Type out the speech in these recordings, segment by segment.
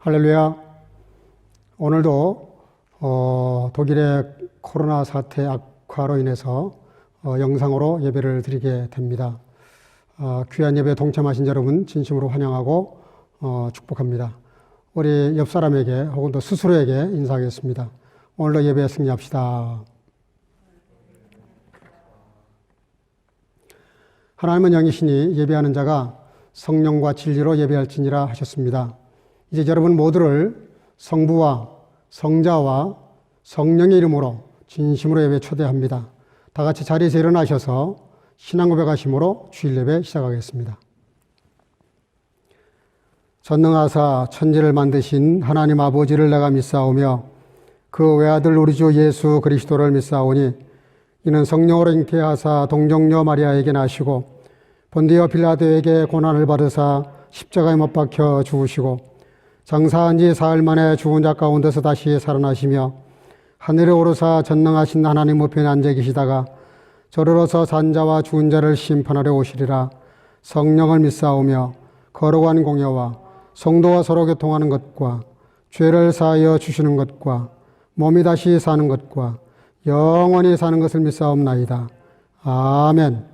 할렐루야. 오늘도 독일의 코로나 사태 악화로 인해서 영상으로 예배를 드리게 됩니다. 귀한 예배에 동참하신 여러분 진심으로 환영하고 축복합니다. 우리 옆 사람에게 혹은 또 스스로에게 인사하겠습니다. 오늘도 예배에 승리합시다. 하나님은 영이시니 예배하는 자가 성령과 진리로 예배할지니라 하셨습니다. 이제 여러분 모두를 성부와 성자와 성령의 이름으로 진심으로 예배 초대합니다. 다 같이 자리에서 일어나셔서 신앙 고백하심으로 주일 예배 시작하겠습니다. 전능하사 천지를 만드신 하나님 아버지를 내가 믿사오며 그 외아들 우리 주 예수 그리스도를 믿사오니 이는 성령으로 잉태하사 동정녀 마리아에게 나시고 본디오 빌라도에게 고난을 받으사 십자가에 못 박혀 죽으시고 장사한 지 사흘 만에 죽은 자 가운데서 다시 살아나시며 하늘에 오르사 전능하신 하나님 우편에 앉아 계시다가 저르러서 산자와 죽은 자를 심판하려 오시리라. 성령을 믿사오며 거룩한 공예와 성도와 서로 교통하는 것과 죄를 사하여 주시는 것과 몸이 다시 사는 것과 영원히 사는 것을 믿사옵나이다. 아멘.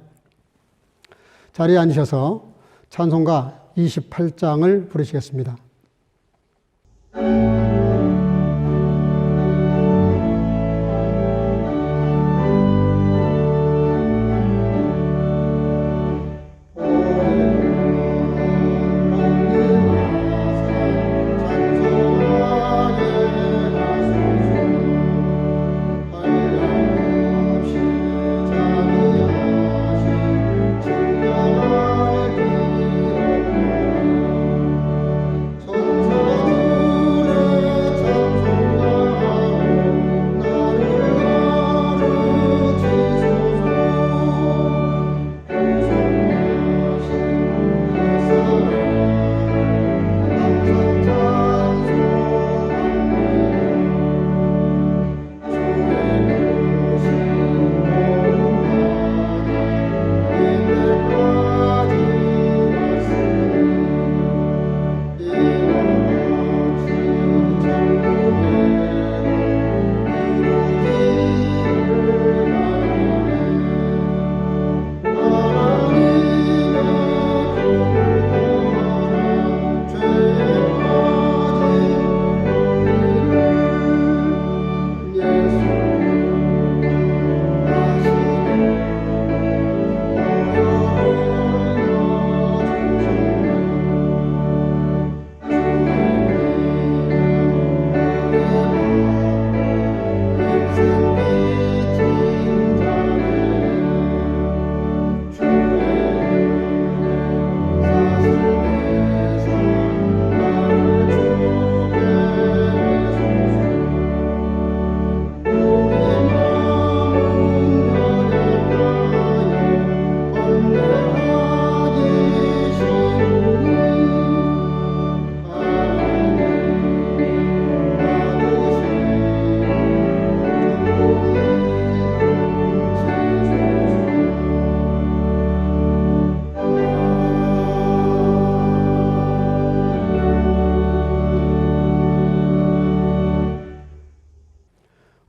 자리에 앉으셔서 찬송가 28장을 부르시겠습니다.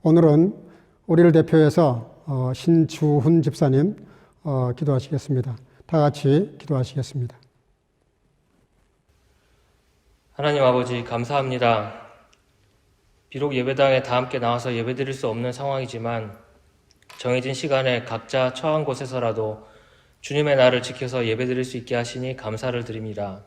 오늘은 우리를 대표해서 신주훈 집사님 기도하시겠습니다. 다 같이 기도하시겠습니다. 하나님 아버지 감사합니다. 비록 예배당에 다 함께 나와서 예배드릴 수 없는 상황이지만 정해진 시간에 각자 처한 곳에서라도 주님의 날을 지켜서 예배드릴 수 있게 하시니 감사를 드립니다.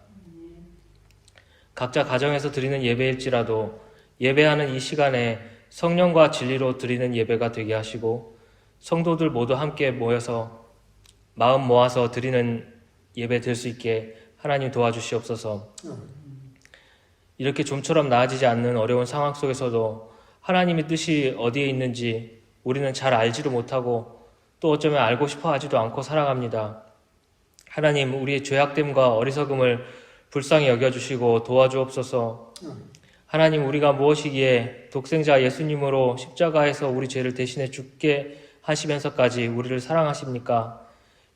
각자 가정에서 드리는 예배일지라도 예배하는 이 시간에 성령과 진리로 드리는 예배가 되게 하시고 성도들 모두 함께 모여서 마음 모아서 드리는 예배 될 수 있게 하나님 도와주시옵소서. 이렇게 좀처럼 나아지지 않는 어려운 상황 속에서도 하나님의 뜻이 어디에 있는지 우리는 잘 알지도 못하고 또 어쩌면 알고 싶어 하지도 않고 살아갑니다. 하나님, 우리의 죄악됨과 어리석음을 불쌍히 여겨주시고 도와주옵소서. 하나님, 우리가 무엇이기에 독생자 예수님으로 십자가에서 우리 죄를 대신해 죽게 하시면서까지 우리를 사랑하십니까?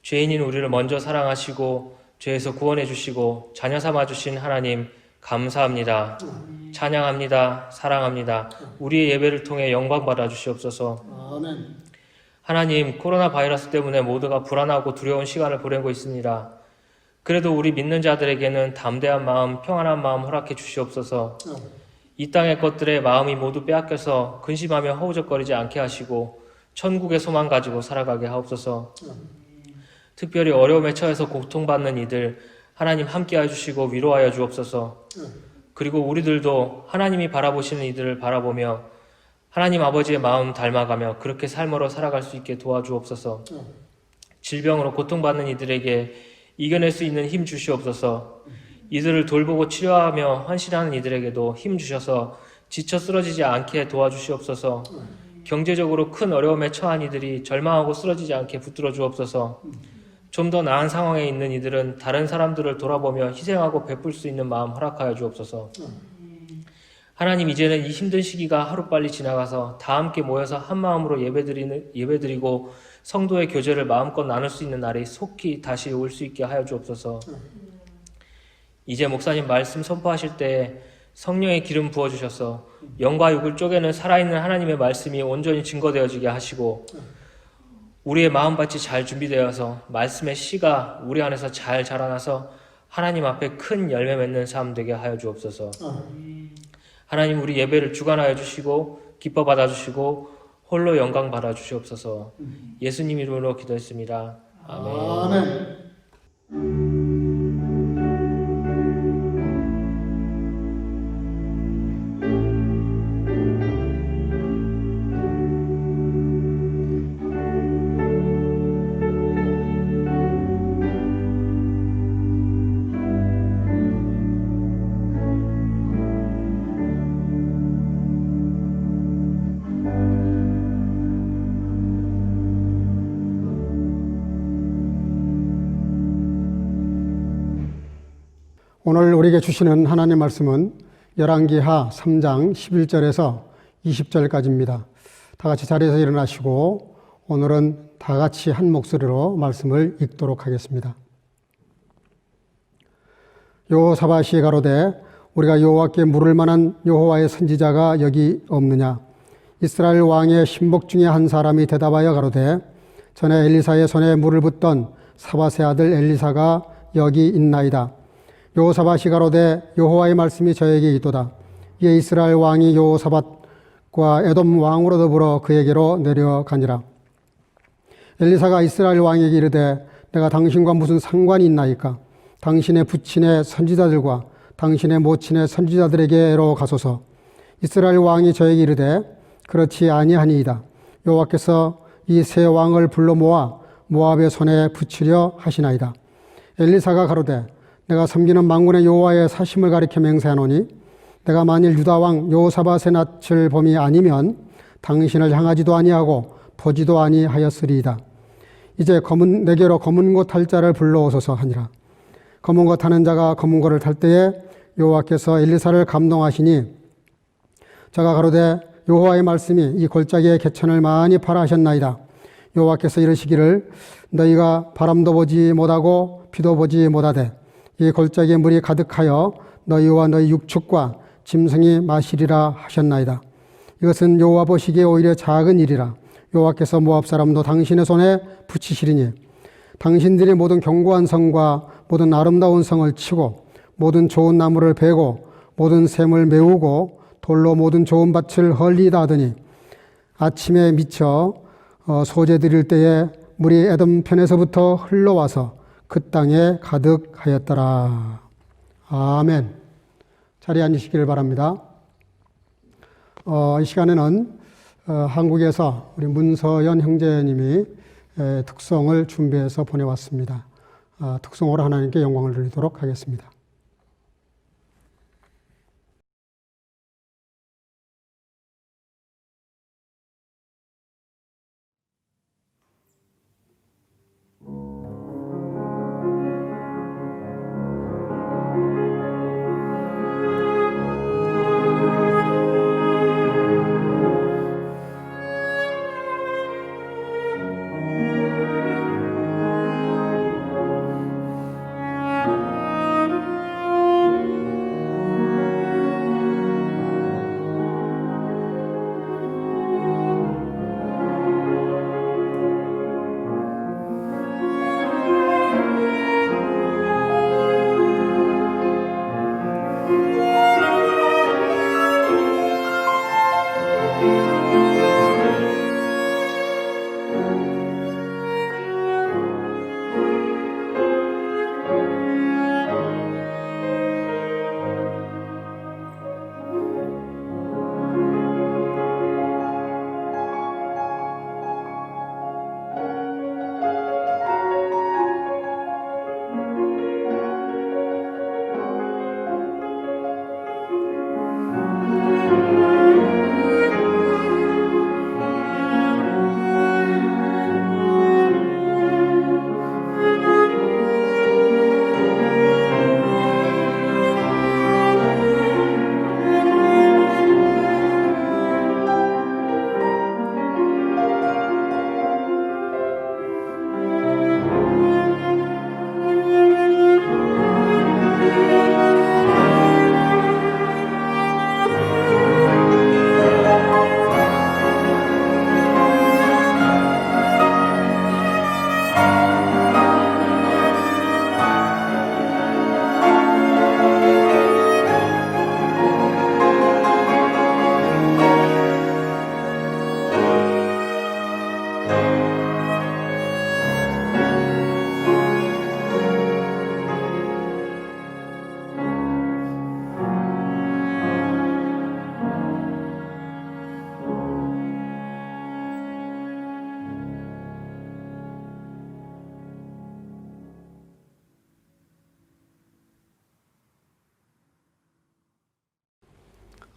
죄인인 우리를 먼저 사랑하시고 죄에서 구원해 주시고 자녀 삼아 주신 하나님 감사합니다. 찬양합니다. 사랑합니다. 우리의 예배를 통해 영광 받아 주시옵소서. 아멘. 하나님, 코로나 바이러스 때문에 모두가 불안하고 두려운 시간을 보내고 있습니다. 그래도 우리 믿는 자들에게는 담대한 마음, 평안한 마음 허락해 주시옵소서. 이 땅의 것들에 마음이 모두 빼앗겨서 근심하며 허우적거리지 않게 하시고 천국의 소망 가지고 살아가게 하옵소서. 특별히 어려움에 처해서 고통받는 이들 하나님 함께해 주시고 위로하여 주옵소서. 그리고 우리들도 하나님이 바라보시는 이들을 바라보며 하나님 아버지의 마음 닮아가며 그렇게 삶으로 살아갈 수 있게 도와주옵소서. 질병으로 고통받는 이들에게 이겨낼 수 있는 힘 주시옵소서. 이들을 돌보고 치료하며 헌신하는 이들에게도 힘 주셔서 지쳐 쓰러지지 않게 도와주시옵소서. 경제적으로 큰 어려움에 처한 이들이 절망하고 쓰러지지 않게 붙들어 주옵소서. 좀 더 나은 상황에 있는 이들은 다른 사람들을 돌아보며 희생하고 베풀 수 있는 마음 허락하여 주옵소서. 하나님, 이제는 이 힘든 시기가 하루빨리 지나가서 다 함께 모여서 한 마음으로 예배드리고 성도의 교제를 마음껏 나눌 수 있는 날이 속히 다시 올 수 있게 하여 주옵소서. 이제 목사님 말씀 선포하실 때 성령의 기름 부어주셔서 영과 육을 쪼개는 살아있는 하나님의 말씀이 온전히 증거되어지게 하시고 우리의 마음밭이 잘 준비되어서 말씀의 씨가 우리 안에서 잘 자라나서 하나님 앞에 큰 열매 맺는 삶 되게 하여 주옵소서. 하나님, 우리 예배를 주관하여 주시고 기뻐 받아주시고 홀로 영광 받아주시옵소서. 예수님 이름으로 기도했습니다. 아멘. 오늘 우리에게 주시는 하나님의 말씀은 열왕기하 3장 11절에서 20절까지입니다. 다 같이 자리에서 일어나시고 오늘은 다 같이 한 목소리로 말씀을 읽도록 하겠습니다. 여호사밧이 가로되 우리가 여호와께 물을 만한 여호와의 선지자가 여기 없느냐? 이스라엘 왕의 신복 중에 한 사람이 대답하여 가로되 전에 엘리사의 손에 물을 붓던 사밧의 아들 엘리사가 여기 있나이다. 여호사밧이 가로되 여호와의 말씀이 저에게 있도다. 이에 이스라엘 왕이 여호사밧과 에돔 왕으로 더불어 그에게로 내려가니라. 엘리사가 이스라엘 왕에게 이르되 내가 당신과 무슨 상관이 있나이까? 당신의 부친의 선지자들과 당신의 모친의 선지자들에게로 가소서. 이스라엘 왕이 저에게 이르되 그렇지 아니하니이다. 여호와께서 이 세 왕을 불러 모아 모압의 손에 붙이려 하시나이다. 엘리사가 가로되 내가 섬기는 만군의 여호와의 사심을 가리켜 맹세하노니 내가 만일 유다 왕 여호사밧의 낯을 봄이 아니면 당신을 향하지도 아니하고 보지도 아니하였으리이다. 이제 내게로 검은 것 탈 자를 불러오소서 하니라. 검은 것 타는 자가 검은 것을 탈 때에 여호와께서 엘리사를 감동하시니 저가 가로되 여호와의 말씀이 이 골짜기의 개천을 많이 파라 하셨나이다. 여호와께서 이르시기를 너희가 바람도 보지 못하고 비도 보지 못하되 이 골짜기에 물이 가득하여 너희와 너희 육축과 짐승이 마시리라 하셨나이다. 이것은 여호와 보시기에 오히려 작은 일이라. 여호와께서 모압 사람도 당신의 손에 붙이시리니 당신들이 모든 견고한 성과 모든 아름다운 성을 치고 모든 좋은 나무를 베고 모든 샘을 메우고 돌로 모든 좋은 밭을 헐리다 하더니 아침에 미쳐 소재 드릴 때에 물이 에돔 편에서부터 흘러와서 그 땅에 가득하였더라. 아멘. 자리에 앉으시기를 바랍니다. 이 시간에는 한국에서 우리 문서연 형제님이 특송을 준비해서 보내왔습니다. 특송으로 하나님께 영광을 돌리도록 하겠습니다.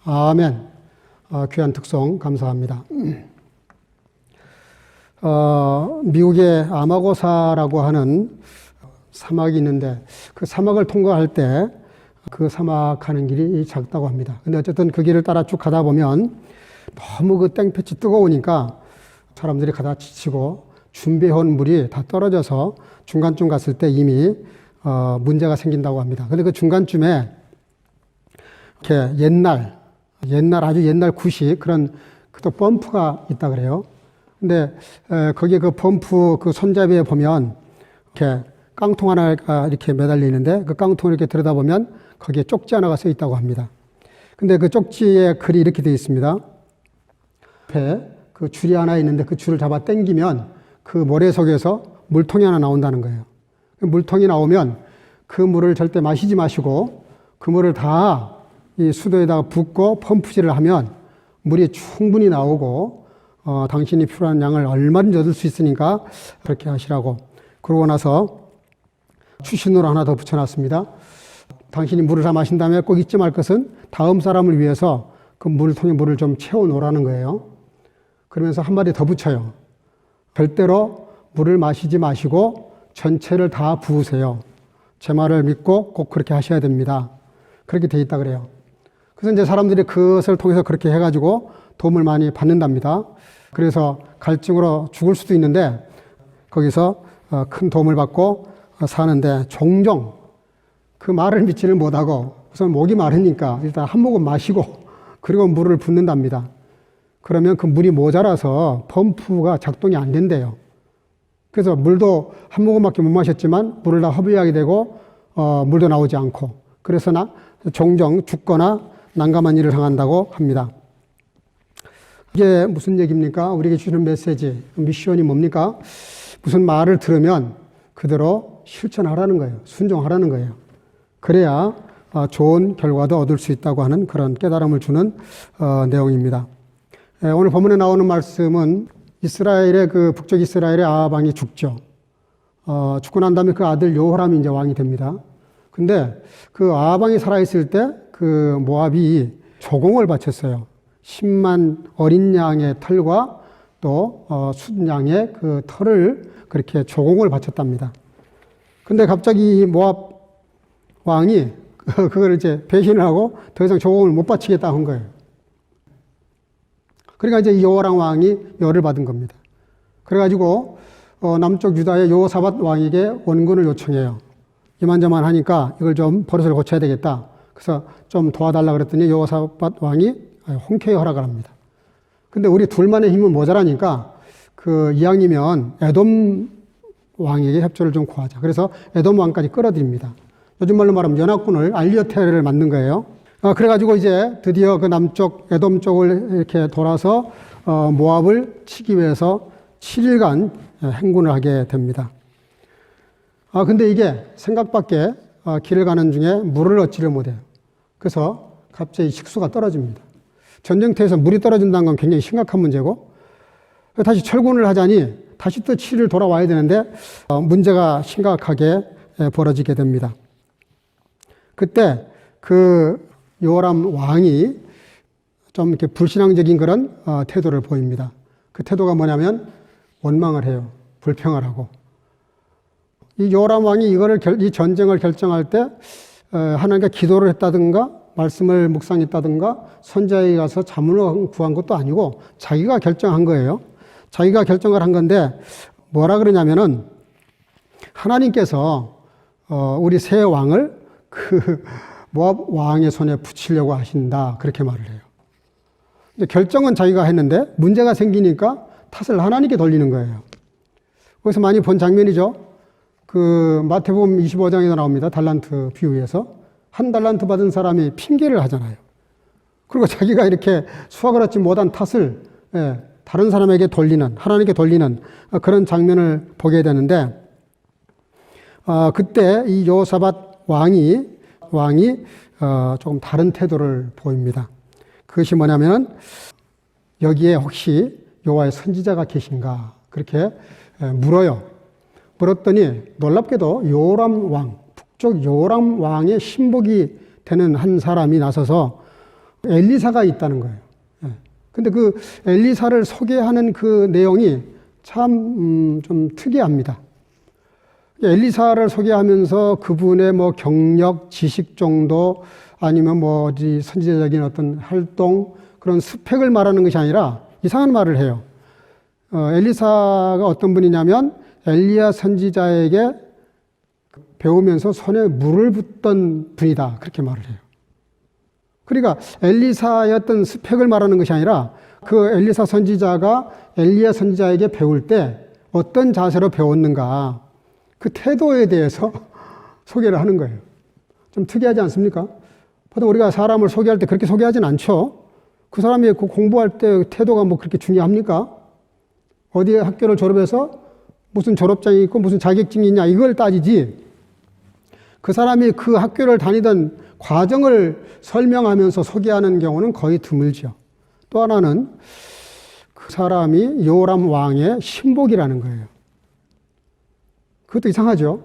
아멘. 귀한 특송 감사합니다. 미국의 아마고사라고 하는 사막이 있는데 그 사막을 통과할 때 그 사막 가는 길이 작다고 합니다. 근데 어쨌든 그 길을 따라 쭉 가다 보면 너무 그 땡볕이 뜨거우니까 사람들이 가다 지치고 준비해온 물이 다 떨어져서 중간쯤 갔을 때 이미 문제가 생긴다고 합니다. 근데 그 중간쯤에 이렇게 아주 옛날 구식 그런 또 펌프가 있다 그래요. 근데 거기에 그 펌프 그 손잡이에 보면 이렇게 깡통 하나가 이렇게 매달려 있는데 그 깡통을 이렇게 들여다보면 거기에 쪽지 하나가 써 있다고 합니다. 근데 그 쪽지에 글이 이렇게 되어 있습니다. 옆에 그 줄이 하나 있는데 그 줄을 잡아 당기면 그 모래 속에서 물통이 하나 나온다는 거예요. 그 물통이 나오면 그 물을 절대 마시지 마시고 그 물을 다 이 수도에다가 붓고 펌프질을 하면 물이 충분히 나오고 당신이 필요한 양을 얼마든지 얻을 수 있으니까 그렇게 하시라고. 그러고 나서 추신으로 하나 더 붙여놨습니다. 당신이 물을 다 마신 다음에 꼭 잊지 말 것은 다음 사람을 위해서 그 물통에 물을 좀 채워 놓으라는 거예요. 그러면서 한 마디 더 붙여요. 절대로 물을 마시지 마시고 전체를 다 부으세요. 제 말을 믿고 꼭 그렇게 하셔야 됩니다. 그렇게 돼 있다 그래요. 그래서 이제 사람들이 그것을 통해서 그렇게 해가지고 도움을 많이 받는답니다. 그래서 갈증으로 죽을 수도 있는데 거기서 큰 도움을 받고 사는데 종종 그 말을 믿지를 못하고 우선 목이 마르니까 일단 한 모금 마시고 그리고 물을 붓는답니다. 그러면 그 물이 모자라서 펌프가 작동이 안 된대요. 그래서 물도 한 모금밖에 못 마셨지만 물을 다 허비하게 되고 물도 나오지 않고 그래서 종종 죽거나 난감한 일을 당한다고 합니다. 이게 무슨 얘기입니까? 우리에게 주는 메시지, 미션이 뭡니까? 무슨 말을 들으면 그대로 실천하라는 거예요. 순종하라는 거예요. 그래야 좋은 결과도 얻을 수 있다고 하는 그런 깨달음을 주는 내용입니다. 오늘 본문에 나오는 말씀은 이스라엘의 북쪽 이스라엘의 아합 왕이 죽죠. 죽고 난 다음에 그 아들 여호람이 이제 왕이 됩니다. 근데 그 아합 왕이 살아있을 때 그 모압이 조공을 바쳤어요. 10만 어린 양의 털과 또 순양의 그 털을 그렇게 조공을 바쳤답니다. 근데 갑자기 모압 왕이 그걸 이제 배신을 하고 더 이상 조공을 못 바치겠다 한 거예요. 그러니까 이제 여호람 왕이 열을 받은 겁니다. 그래가지고 남쪽 유다의 여호사밧 왕에게 원군을 요청해요. 이만저만 하니까 이걸 좀 버릇을 고쳐야 되겠다. 그래서 좀 도와달라 그랬더니 여호사밧 왕이 흔쾌히 허락을 합니다. 근데 우리 둘만의 힘은 모자라니까 이왕이면 에돔 왕에게 협조를 좀 구하자. 그래서 에돔 왕까지 끌어들입니다. 요즘 말로 말하면 연합군을 알리오테를 만든 거예요. 그래가지고 이제 드디어 그 남쪽 에돔 쪽을 이렇게 돌아서 모압을 치기 위해서 7일간 행군을 하게 됩니다. 근데 이게 생각밖에 길을 가는 중에 물을 얻지를 못해요. 그래서 갑자기 식수가 떨어집니다. 전쟁터에서 물이 떨어진다는 건 굉장히 심각한 문제고, 다시 철군을 하자니 다시 또 7일 돌아와야 되는데 문제가 심각하게 벌어지게 됩니다. 그때 그 여호람 왕이 좀 이렇게 불신앙적인 그런 태도를 보입니다. 그 태도가 뭐냐면 원망을 해요. 불평을 하고. 이 여호람 왕이 이 전쟁을 결정할 때 하나님께 기도를 했다든가 말씀을 묵상했다든가 선자에 가서 자문을 구한 것도 아니고 자기가 결정한 거예요. 자기가 결정을 한 건데 뭐라 그러냐면은 하나님께서 우리 새 왕을 모압 왕의 손에 붙이려고 하신다. 그렇게 말을 해요. 이제 결정은 자기가 했는데 문제가 생기니까 탓을 하나님께 돌리는 거예요. 거기서 많이 본 장면이죠. 마태복음 25장에도 나옵니다. 달란트 비유에서. 한 달란트 받은 사람이 핑계를 하잖아요. 그리고 자기가 이렇게 수확을 얻지 못한 탓을 다른 사람에게 돌리는, 하나님께 돌리는 그런 장면을 보게 되는데, 그때 이 여호사밧 왕이 조금 다른 태도를 보입니다. 그것이 뭐냐면은 여기에 혹시 여호와의 선지자가 계신가 그렇게 물어요. 물었더니 놀랍게도 요람 왕, 북쪽 요람 왕의 신복이 되는 한 사람이 나서서 엘리사가 있다는 거예요. 근데 그 엘리사를 소개하는 그 내용이 참 좀 특이합니다. 엘리사를 소개하면서 그분의 뭐 경력, 지식 정도 아니면 뭐 어디 선지자적인 어떤 활동 그런 스펙을 말하는 것이 아니라 이상한 말을 해요. 엘리사가 어떤 분이냐면 엘리야 선지자에게 배우면서 손에 물을 붓던 분이다. 그렇게 말을 해요. 그러니까 엘리사의 어떤 스펙을 말하는 것이 아니라 그 엘리사 선지자가 엘리야 선지자에게 배울 때 어떤 자세로 배웠는가 그 태도에 대해서 소개를 하는 거예요. 좀 특이하지 않습니까? 보통 우리가 사람을 소개할 때 그렇게 소개하진 않죠. 그 사람이 공부할 때 태도가 뭐 그렇게 중요합니까? 어디 학교를 졸업해서 무슨 졸업장이 있고 무슨 자격증이 있냐 이걸 따지지, 그 사람이 그 학교를 다니던 과정을 설명하면서 소개하는 경우는 거의 드물죠. 또 하나는 그 사람이 요람 왕의 신복이라는 거예요. 그것도 이상하죠.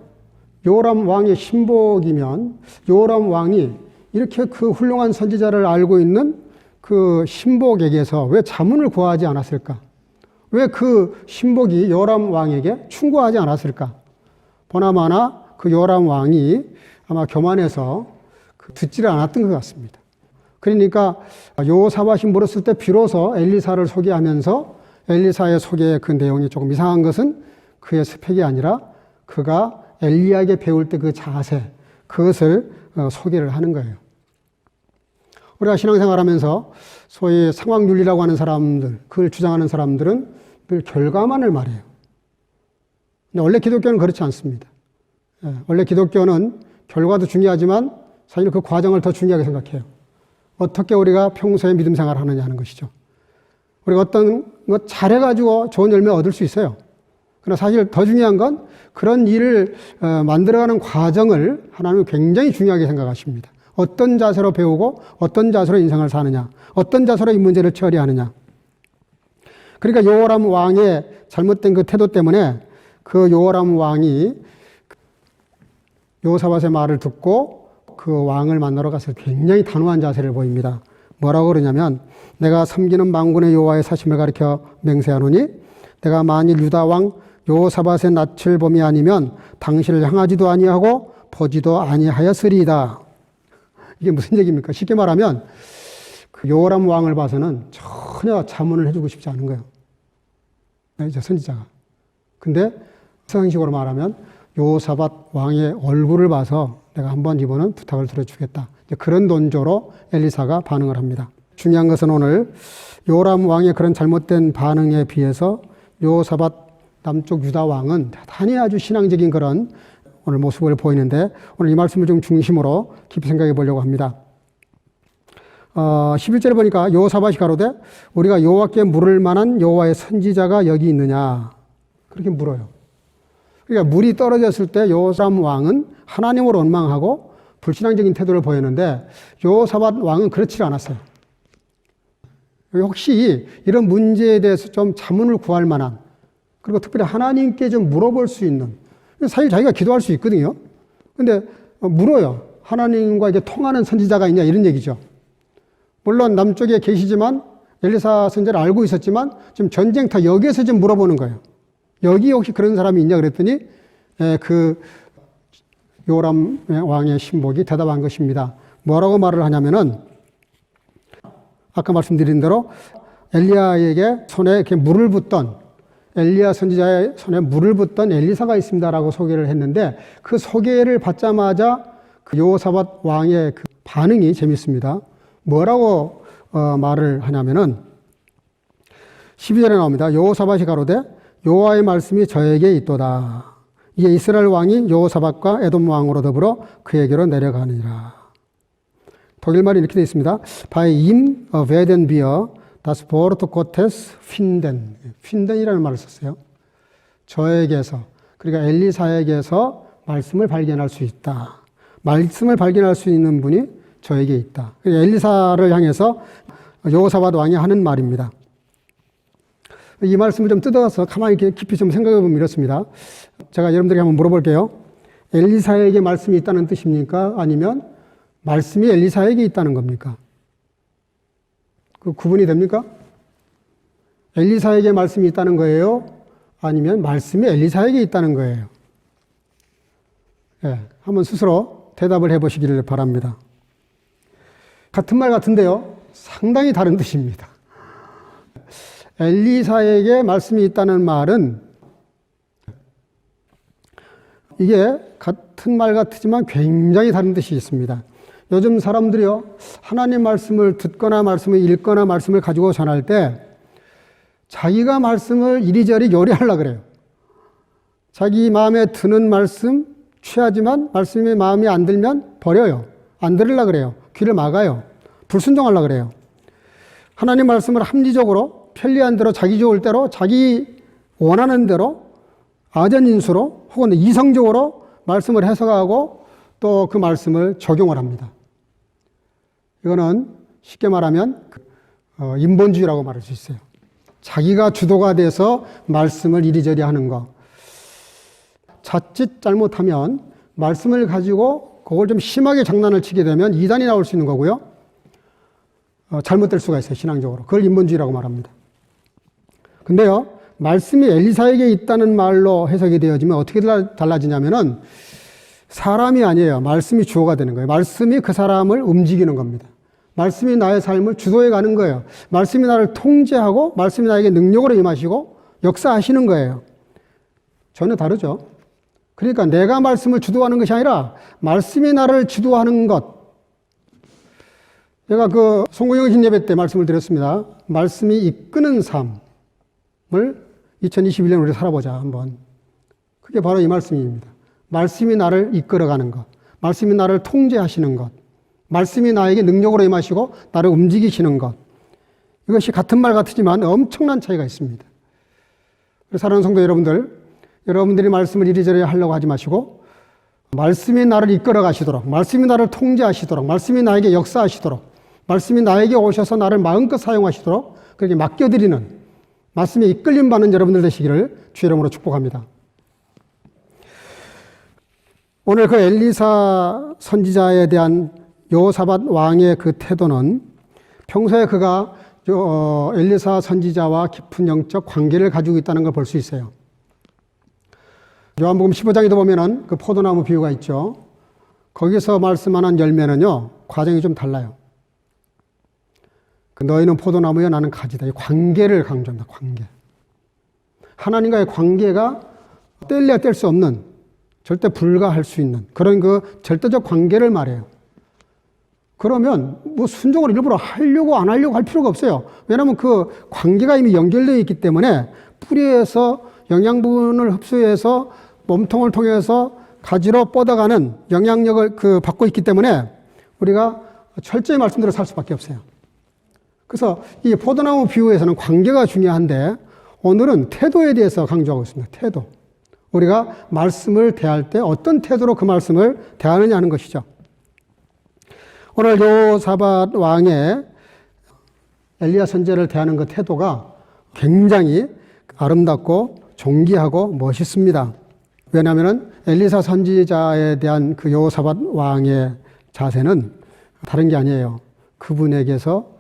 요람 왕의 신복이면 요람 왕이 이렇게 그 훌륭한 선지자를 알고 있는 그 신복에게서 왜 자문을 구하지 않았을까? 왜 그 신복이 요람 왕에게 충고하지 않았을까? 보나마나 그 요람 왕이 아마 교만해서 듣지를 않았던 것 같습니다. 그러니까 여호사밧이 물었을 때 비로소 엘리사를 소개하면서 엘리사의 소개의 그 내용이 조금 이상한 것은 그의 스펙이 아니라 그가 엘리야에게 배울 때 그 자세, 그것을 소개를 하는 거예요. 우리가 신앙생활하면서 소위 상황윤리라고 하는 사람들, 그걸 주장하는 사람들은 늘 결과만을 말해요. 근데 원래 기독교는 그렇지 않습니다. 원래 기독교는 결과도 중요하지만 사실 그 과정을 더 중요하게 생각해요. 어떻게 우리가 평소에 믿음 생활을 하느냐 하는 것이죠. 우리가 어떤 것 잘해가지고 좋은 열매 얻을 수 있어요. 그러나 사실 더 중요한 건 그런 일을 만들어가는 과정을 하나님은 굉장히 중요하게 생각하십니다. 어떤 자세로 배우고 어떤 자세로 인생을 사느냐, 어떤 자세로 이 문제를 처리하느냐. 그러니까 여호람 왕의 잘못된 그 태도 때문에 그 여호람 왕이 여호사밧의 말을 듣고 그 왕을 만나러 가서 굉장히 단호한 자세를 보입니다. 뭐라고 그러냐면 내가 섬기는 만군의 여호와의 사심을 가리켜 맹세하노니 내가 만일 유다 왕 여호사밧의 낯을 봄이 아니면 당신을 향하지도 아니하고 보지도 아니하였으리이다. 이게 무슨 얘기입니까? 쉽게 말하면 그 여호람 왕을 봐서는 전혀 자문을 해주고 싶지 않은 거예요. 이제 선지자가. 근데 상식으로 말하면 여호사밧 왕의 얼굴을 봐서 내가 한번 이번은 부탁을 들어주겠다. 그런 논조로 엘리사가 반응을 합니다. 중요한 것은 오늘 요람 왕의 그런 잘못된 반응에 비해서 여호사밧 남쪽 유다 왕은 대단히 아주 신앙적인 그런 오늘 모습을 보이는데 오늘 이 말씀을 좀 중심으로 깊이 생각해 보려고 합니다. 11절에 보니까 여호사밧이 가로되 우리가 여호와께 물을 만한 여호와의 선지자가 여기 있느냐 그렇게 물어요. 그러니까 물이 떨어졌을 때 여호람 왕은 하나님을 원망하고 불신앙적인 태도를 보였는데 여호사밧 왕은 그렇지 않았어요. 혹시 이런 문제에 대해서 좀 자문을 구할 만한 그리고 특별히 하나님께 좀 물어볼 수 있는 사실 자기가 기도할 수 있거든요. 근데 물어요. 하나님과 이제 통하는 선지자가 있냐 이런 얘기죠. 물론 남쪽에 계시지만 엘리사 선지자를 알고 있었지만 지금 전쟁터 여기에서 좀 물어보는 거예요. 여기 혹시 그런 사람이 있냐 그랬더니 그 요람 왕의 신복이 대답한 것입니다. 뭐라고 말을 하냐면은 아까 말씀드린 대로 엘리야에게 손에 이렇게 물을 붓던 엘리야 선지자의 손에 물을 붓던 엘리사가 있습니다라고 소개를 했는데 그 소개를 받자마자 그 여호사밧 왕의 그 반응이 재밌습니다. 뭐라고 말을 하냐면은 12절에 나옵니다. 여호사밧이 가로되 여호와의 말씀이 저에게 있도다. 이에 이스라엘 왕이 여호사밧과 에돔 왕으로 더불어 그에게로 내려가느니라. 독일말이 이렇게 되어 있습니다. Bei ihm werden wir das Wort Gottes finden. finden이라는 말을 썼어요. 저에게서, 그러니까 엘리사에게서 말씀을 발견할 수 있다. 말씀을 발견할 수 있는 분이 저에게 있다. 엘리사를 향해서 여호사밧 왕이 하는 말입니다. 이 말씀을 좀 뜯어서 가만히 이렇게 깊이 좀 생각해 보면 이렇습니다. 제가 여러분들에게 한번 물어볼게요. 엘리사에게 말씀이 있다는 뜻입니까? 아니면 말씀이 엘리사에게 있다는 겁니까? 그 구분이 됩니까? 엘리사에게 말씀이 있다는 거예요? 아니면 말씀이 엘리사에게 있다는 거예요? 네, 한번 스스로 대답을 해보시기를 바랍니다. 같은 말 같은데요. 상당히 다른 뜻입니다. 엘리사에게 말씀이 있다는 말은 이게 같은 말 같지만 굉장히 다른 뜻이 있습니다. 요즘 사람들이요, 하나님 말씀을 듣거나 말씀을 읽거나 말씀을 가지고 전할 때 자기가 말씀을 이리저리 요리하려고 그래요. 자기 마음에 드는 말씀 취하지만 말씀이 마음에 안 들면 버려요. 안 들으려고 그래요. 귀를 막아요. 불순종하려고 그래요. 하나님 말씀을 합리적으로 편리한 대로 자기 좋을 대로 자기 원하는 대로 아전인수로 혹은 이성적으로 말씀을 해석하고 또 그 말씀을 적용을 합니다. 이거는 쉽게 말하면 인본주의라고 말할 수 있어요. 자기가 주도가 돼서 말씀을 이리저리 하는 거. 자칫 잘못하면 말씀을 가지고 그걸 좀 심하게 장난을 치게 되면 이단이 나올 수 있는 거고요. 잘못될 수가 있어요. 신앙적으로. 그걸 인본주의라고 말합니다. 근데요, 말씀이 엘리사에게 있다는 말로 해석이 되어지면 어떻게 달라지냐면은 사람이 아니에요. 말씀이 주어가 되는 거예요. 말씀이 그 사람을 움직이는 겁니다. 말씀이 나의 삶을 주도해 가는 거예요. 말씀이 나를 통제하고 말씀이 나에게 능력으로 임하시고 역사하시는 거예요. 전혀 다르죠. 그러니까 내가 말씀을 주도하는 것이 아니라 말씀이 나를 주도하는 것. 제가 그 송구영신 예배 때 말씀을 드렸습니다. 말씀이 이끄는 삶을 2021년 우리 살아보자 한번. 그게 바로 이 말씀입니다. 말씀이 나를 이끌어가는 것. 말씀이 나를 통제하시는 것, 말씀이 나에게 능력으로 임하시고 나를 움직이시는 것, 이것이 같은 말 같지만 엄청난 차이가 있습니다. 그래서 사랑하는 성도 여러분들, 여러분들이 말씀을 이리저리 하려고 하지 마시고 말씀이 나를 이끌어 가시도록, 말씀이 나를 통제하시도록, 말씀이 나에게 역사하시도록, 말씀이 나에게 오셔서 나를 마음껏 사용하시도록 그렇게 맡겨드리는, 말씀에 이끌림 받는 여러분들 되시기를 주의 이름으로 축복합니다. 오늘 그 엘리사 선지자에 대한 여호사밧 왕의 그 태도는 평소에 그가 엘리사 선지자와 깊은 영적 관계를 가지고 있다는 걸 볼 수 있어요. 요한복음 15장에도 보면은 그 포도나무 비유가 있죠. 거기서 말씀하는 열매는요, 과정이 좀 달라요. 그 너희는 포도나무여 나는 가지다. 이 관계를 강조합니다. 관계. 하나님과의 관계가 뗄래야 뗄 수 없는, 절대 불가할 수 있는 그런 그 절대적 관계를 말해요. 그러면 뭐 순종을 일부러 하려고 안 하려고 할 필요가 없어요. 왜냐하면 그 관계가 이미 연결되어 있기 때문에 뿌리에서 영양분을 흡수해서 몸통을 통해서 가지로 뻗어가는 영향력을 받고 있기 때문에 우리가 철저히 말씀대로 살 수밖에 없어요. 그래서 이 포도나무 비유에서는 관계가 중요한데 오늘은 태도에 대해서 강조하고 있습니다. 태도. 우리가 말씀을 대할 때 어떤 태도로 그 말씀을 대하느냐 하는 것이죠. 오늘 여호사밧 왕의 엘리야 선지자를 대하는 그 태도가 굉장히 아름답고 존귀하고 멋있습니다. 왜냐하면 엘리사 선지자에 대한 그 여호사밧 왕의 자세는 다른 게 아니에요. 그분에게서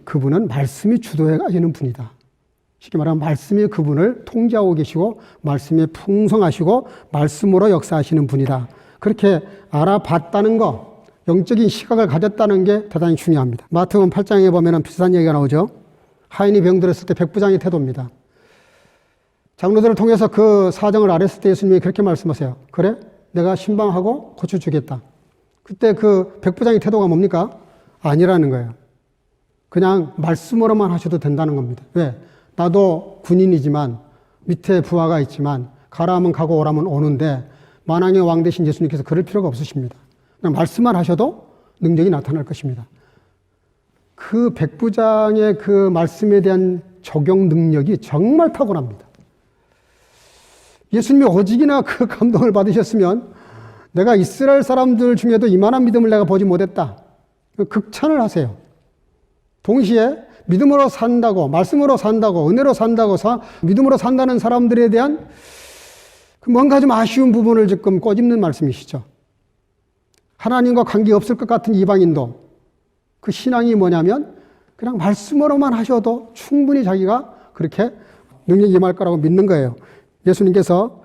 그분은 말씀이 주도해 가시는 분이다. 쉽게 말하면 말씀이 그분을 통제하고 계시고 말씀이 풍성하시고 말씀으로 역사하시는 분이다. 그렇게 알아봤다는 거, 영적인 시각을 가졌다는 게 대단히 중요합니다. 마태복음 8장에 보면 비슷한 얘기가 나오죠. 하인이 병들었을 때 백부장의 태도입니다. 장로들을 통해서 그 사정을 알았을 때 예수님이 그렇게 말씀하세요. 그래? 내가 신방하고 고쳐주겠다. 그때 그 백부장의 태도가 뭡니까? 아니라는 거예요. 그냥 말씀으로만 하셔도 된다는 겁니다. 왜? 나도 군인이지만 밑에 부하가 있지만 가라 하면 가고 오라면 오는데 만왕의 왕 되신 예수님께서 그럴 필요가 없으십니다. 그냥 말씀만 하셔도 능력이 나타날 것입니다. 그 백부장의 그 말씀에 대한 적용 능력이 정말 탁월합니다. 예수님이 오직이나 그 감동을 받으셨으면 내가 이스라엘 사람들 중에도 이만한 믿음을 내가 보지 못했다. 극찬을 하세요. 동시에 믿음으로 산다고, 말씀으로 산다고, 은혜로 산다고, 믿음으로 산다는 사람들에 대한 뭔가 좀 아쉬운 부분을 지금 꼬집는 말씀이시죠. 하나님과 관계 없을 것 같은 이방인도 그 신앙이 뭐냐면 그냥 말씀으로만 하셔도 충분히 자기가 그렇게 능력이 임할 거라고 믿는 거예요. 예수님께서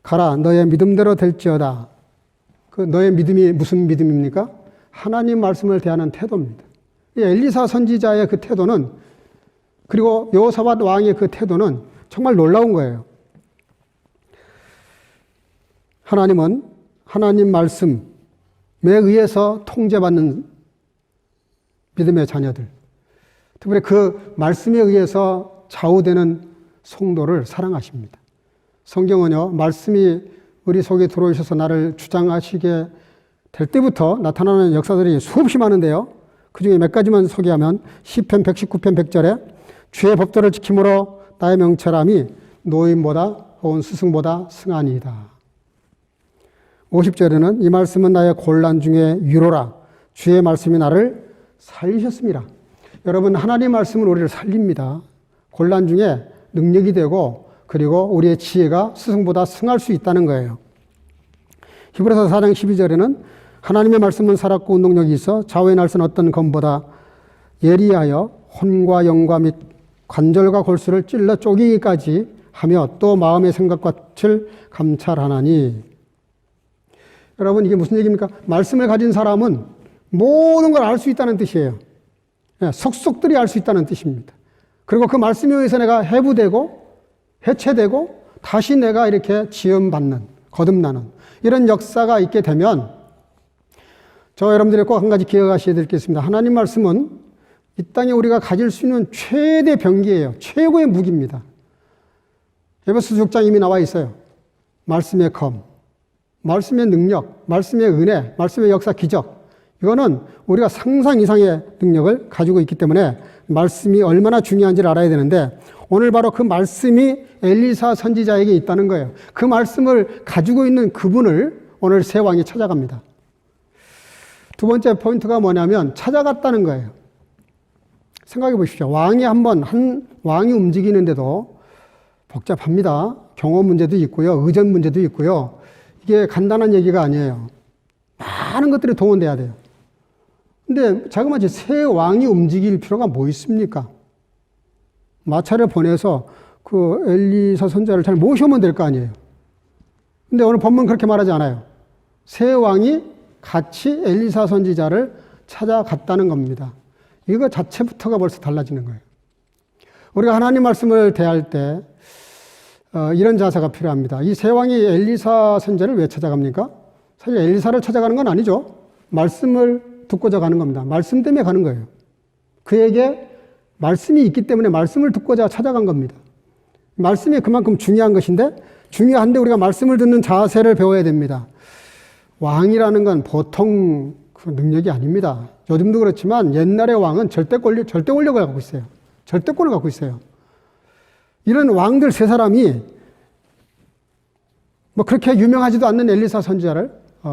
가라 너의 믿음대로 될지어다. 그 너의 믿음이 무슨 믿음입니까? 하나님 말씀을 대하는 태도입니다. 엘리사 선지자의 그 태도는, 그리고 여호사밧 왕의 그 태도는 정말 놀라운 거예요. 하나님은 하나님 말씀에 의해서 통제받는 믿음의 자녀들, 특별히 그 말씀에 의해서 좌우되는 성도를 사랑하십니다. 성경은요, 말씀이 우리 속에 들어오셔서 나를 주장하시게 될 때부터 나타나는 역사들이 수없이 많은데요. 그 중에 몇 가지만 소개하면 시편 119편 100절에 주의 법도를 지킴으로 나의 명철함이 노인보다 혹은 스승보다 승하니이다. 50절에는 이 말씀은 나의 곤란 중에 위로라. 주의 말씀이 나를 살리셨습니다. 여러분, 하나님의 말씀은 우리를 살립니다. 곤란 중에 능력이 되고 그리고 우리의 지혜가 스승보다 승할 수 있다는 거예요. 히브리서 4장 12절에는 하나님의 말씀은 살았고 운동력이 있어 좌우의 날선 어떤 검보다 예리하여 혼과 영과 및 관절과 골수를 찔러 쪼개기까지 하며 또 마음의 생각과 뜻을 감찰하나니. 여러분, 이게 무슨 얘기입니까? 말씀을 가진 사람은 모든 걸 알 수 있다는 뜻이에요. 속속들이 알 수 있다는 뜻입니다. 그리고 그 말씀에 의해서 내가 해부되고 해체되고 다시 내가 이렇게 지음받는, 거듭나는 이런 역사가 있게 되면 저와 여러분들이 꼭 한 가지 기억하셔야 될 게 있습니다. 하나님 말씀은 이 땅에 우리가 가질 수 있는 최대 병기예요. 최고의 무기입니다. 에베소서 6장 이미 나와 있어요. 말씀의 검, 말씀의 능력, 말씀의 은혜, 말씀의 역사, 기적, 이거는 우리가 상상 이상의 능력을 가지고 있기 때문에 말씀이 얼마나 중요한지를 알아야 되는데, 오늘 바로 그 말씀이 엘리사 선지자에게 있다는 거예요. 그 말씀을 가지고 있는 그분을 오늘 새 왕이 찾아갑니다. 두 번째 포인트가 뭐냐면 찾아갔다는 거예요. 생각해 보십시오. 한 왕이 움직이는데도 복잡합니다. 경험 문제도 있고요. 의전 문제도 있고요. 이게 간단한 얘기가 아니에요. 많은 것들이 동원돼야 돼요. 근데 자그마치 새 왕이 움직일 필요가 뭐 있습니까? 마차를 보내서 그 엘리사 선지자를 잘 모셔오면 될 거 아니에요. 근데 오늘 본문 그렇게 말하지 않아요. 새 왕이 같이 엘리사 선지자를 찾아갔다는 겁니다. 이거 자체부터가 벌써 달라지는 거예요. 우리가 하나님 말씀을 대할 때 이런 자세가 필요합니다. 이 새 왕이 엘리사 선지자를 왜 찾아갑니까? 사실 엘리사를 찾아가는 건 아니죠. 말씀을 듣고자 가는 겁니다. 말씀 때문에 가는 거예요. 그에게 말씀이 있기 때문에 말씀을 듣고자 찾아간 겁니다. 말씀이 그만큼 중요한 것인데, 중요한데 우리가 말씀을 듣는 자세를 배워야 됩니다. 왕이라는 건 보통 그 능력이 아닙니다. 요즘도 그렇지만 옛날의 왕은 절대 권력을 갖고 있어요. 절대권을 갖고 있어요. 이런 왕들 세 사람이 뭐 그렇게 유명하지도 않는 엘리사 선지자를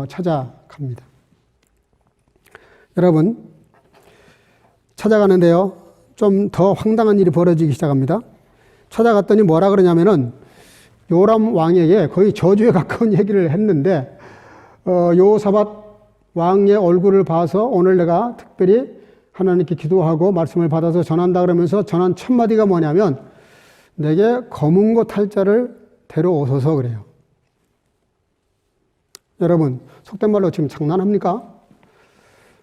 찾아갑니다. 여러분, 찾아가는데요, 좀 더 황당한 일이 벌어지기 시작합니다. 찾아갔더니 뭐라 그러냐면은 요람 왕에게 거의 저주에 가까운 얘기를 했는데, 요사밧 왕의 얼굴을 봐서 오늘 내가 특별히 하나님께 기도하고 말씀을 받아서 전한다 그러면서 전한 첫 마디가 뭐냐면, 내게 검은 고 탈자를 데려오소서 그래요. 여러분, 속된 말로 지금 장난합니까?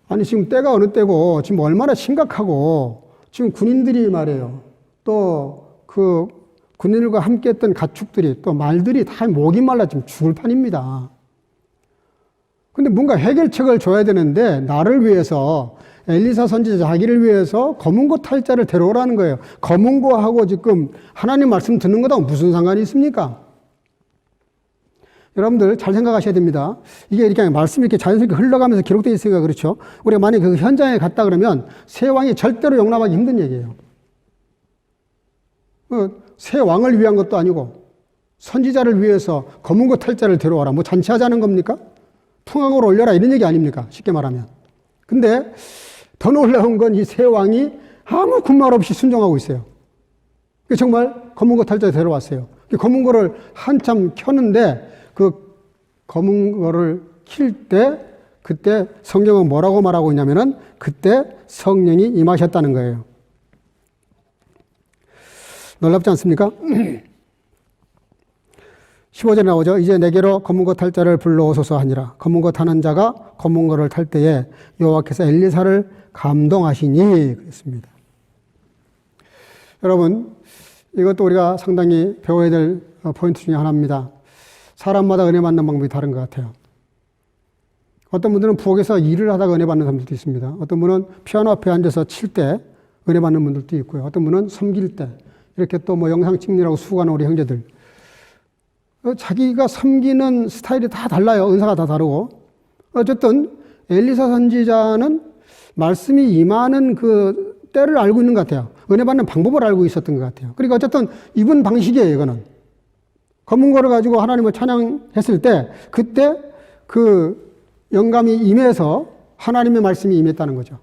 아니, 지금 때가 어느 때고 지금 얼마나 심각하고, 지금 군인들이 말이에요, 또 그 군인들과 함께 했던 가축들이, 또 말들이 다 목이 말라 지금 죽을 판입니다. 근데 뭔가 해결책을 줘야 되는데, 나를 위해서, 엘리사 선지자 자기를 위해서 검은고 탈자를 데려오라는 거예요. 검은고하고 지금 하나님 말씀 듣는 거하고 무슨 상관이 있습니까? 여러분들 잘 생각하셔야 됩니다. 이게 이렇게 말씀이 이렇게 자연스럽게 흘러가면서 기록되어 있으니까 그렇죠. 우리가 만약에 그 현장에 갔다 그러면 새 왕이 절대로 용납하기 힘든 얘기예요. 새 왕을 위한 것도 아니고 선지자를 위해서 검은고 탈자를 데려와라. 뭐 잔치하자는 겁니까? 풍악을 올려라 이런 얘기 아닙니까? 쉽게 말하면. 근데 더 놀라운 건 이 새 왕이 아무 군말 없이 순종하고 있어요. 정말 검은고 탈자를 데려왔어요. 검은고를 한참 켰는데 그 검은고를 킬 때 그때 성경은 뭐라고 말하고 있냐면은 그때 성령이 임하셨다는 거예요. 놀랍지 않습니까? 15절에 나오죠. 이제 내게로 검은고 탈자를 불러오소서 하니라. 검은고 타는 자가 검은고를 탈 때에 여호와께서 엘리사를 감동하시니 그랬습니다. 여러분, 이것도 우리가 상당히 배워야 될 포인트 중에 하나입니다. 사람마다 은혜 받는 방법이 다른 것 같아요. 어떤 분들은 부엌에서 일을 하다가 은혜 받는 사람들도 있습니다. 어떤 분은 피아노 앞에 앉아서 칠 때 은혜 받는 분들도 있고요. 어떤 분은 섬길 때, 이렇게 또 뭐 영상 찍느라고 수고하는 우리 형제들. 자기가 섬기는 스타일이 다 달라요. 은사가 다 다르고. 어쨌든 엘리사 선지자는 말씀이 임하는 그 때를 알고 있는 것 같아요. 은혜 받는 방법을 알고 있었던 것 같아요. 그러니까 어쨌든 이분 방식이에요, 이거는. 검은고를 가지고 하나님을 찬양했을 때 그때 그 영감이 임해서 하나님의 말씀이 임했다는 거죠.